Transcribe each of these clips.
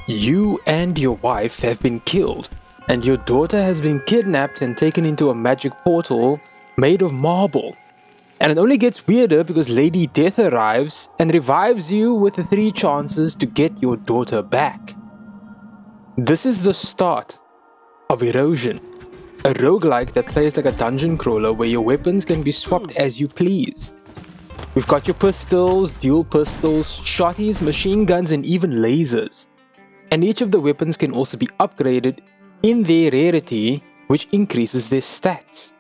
You and your wife have been killed, and your daughter has been kidnapped and taken into a magic portal made of marble. And it only gets weirder because Lady Death arrives and revives you with the 3 chances to get your daughter back. This is the start of Erosion, a roguelike that plays like a dungeon crawler where your weapons can be swapped as you please. We've got your pistols, dual pistols, shotties, machine guns, and even lasers. And each of the weapons can also be upgraded in their rarity, which increases their stats.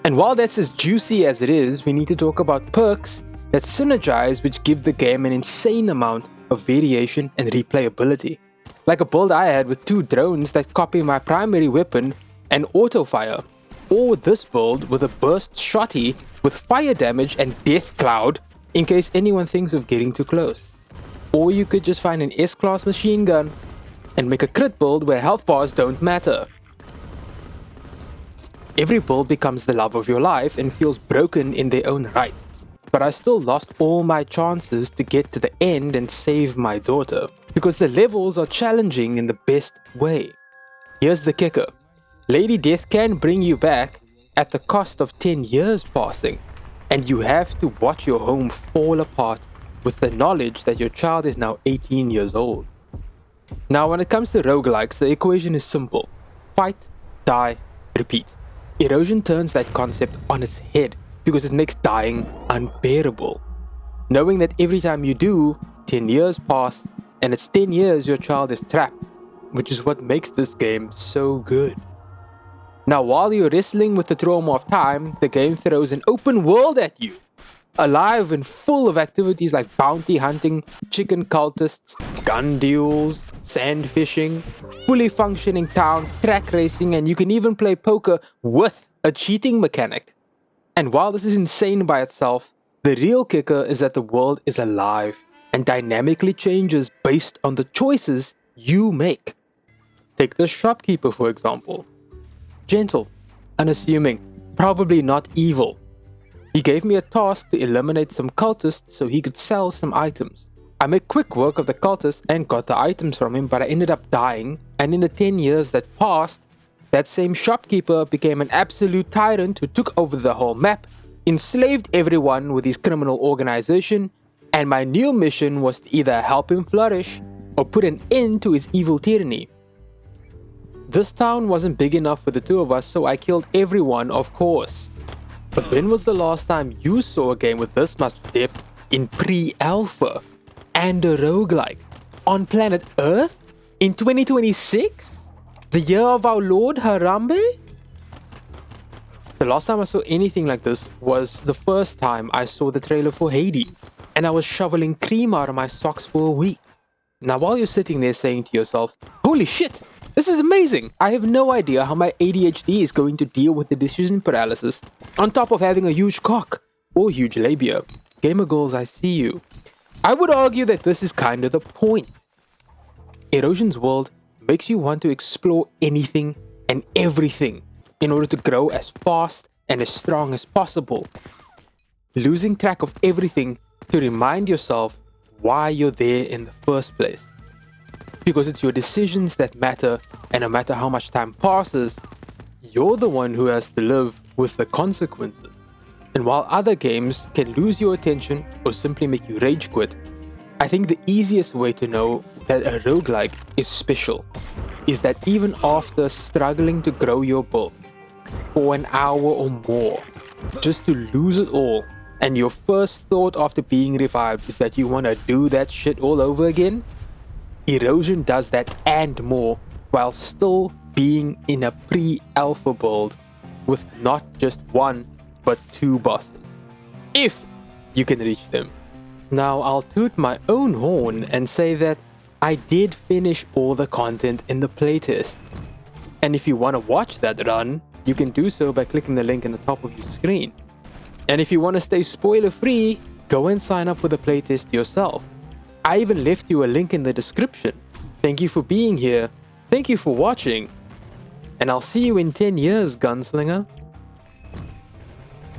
And while that's as juicy as it is, we need to talk about perks that synergize, which give the game an insane amount of variation and replayability. Like a build I had with 2 drones that copy my primary weapon and auto fire, or this build with a burst shotty with fire damage and death cloud in case anyone thinks of getting too close. Or you could just find an S-class machine gun and make a crit build where health bars don't matter. Every build becomes the love of your life and feels broken in their own right, but I still lost all my chances to get to the end and save my daughter, because the levels are challenging in the best way. Here's the kicker. Lady Death can bring you back at the cost of 10 years passing, and you have to watch your home fall apart with the knowledge that your child is now 18 years old. Now when it comes to roguelikes, the equation is simple. Fight, die, repeat. Erosion turns that concept on its head because it makes dying unbearable. Knowing that every time you do, 10 years pass, and it's 10 years your child is trapped, which is what makes this game so good. Now while you're wrestling with the trauma of time, the game throws an open world at you. Alive and full of activities like bounty hunting, chicken cultists, gun duels, sand fishing, fully functioning towns, track racing, and you can even play poker with a cheating mechanic. And while this is insane by itself, the real kicker is that the world is alive and dynamically changes based on the choices you make. Take the shopkeeper for example. Gentle, unassuming, probably not evil. He gave me a task to eliminate some cultists so he could sell some items. I made quick work of the cultist and got the items from him, but I ended up dying, and in the 10 years that passed, that same shopkeeper became an absolute tyrant who took over the whole map, enslaved everyone with his criminal organization, and my new mission was to either help him flourish or put an end to his evil tyranny. This town wasn't big enough for the 2 of us, so I killed everyone, of course. But when was the last time you saw a game with this much depth in pre-alpha and a roguelike on planet Earth in 2026? The year of our Lord Harambe? The last time I saw anything like this was the first time I saw the trailer for Hades, and I was shoveling cream out of my socks for a week. Now while you're sitting there saying to yourself, holy shit, this is amazing! I have no idea how my ADHD is going to deal with the decision paralysis on top of having a huge cock or huge labia. Gamer girls, I see you. I would argue that this is kind of the point. Erosion's world makes you want to explore anything and everything in order to grow as fast and as strong as possible. Losing track of everything to remind yourself why you're there in the first place. Because it's your decisions that matter, and no matter how much time passes, you're the one who has to live with the consequences. And while other games can lose your attention or simply make you rage quit, I think the easiest way to know that a roguelike is special is that even after struggling to grow your build for an hour or more, just to lose it all, and your first thought after being revived is that you want to do that shit all over again, Erosion does that and more while still being in a pre-alpha build with not just 1 but 2 bosses, if you can reach them. Now I'll toot my own horn and say that I did finish all the content in the playtest, and if you want to watch that run, you can do so by clicking the link in the top of your screen. And if you want to stay spoiler free, go and sign up for the playtest yourself. I even left you a link in the description. Thank you for being here, thank you for watching, and I'll see you in 10 years, gunslinger.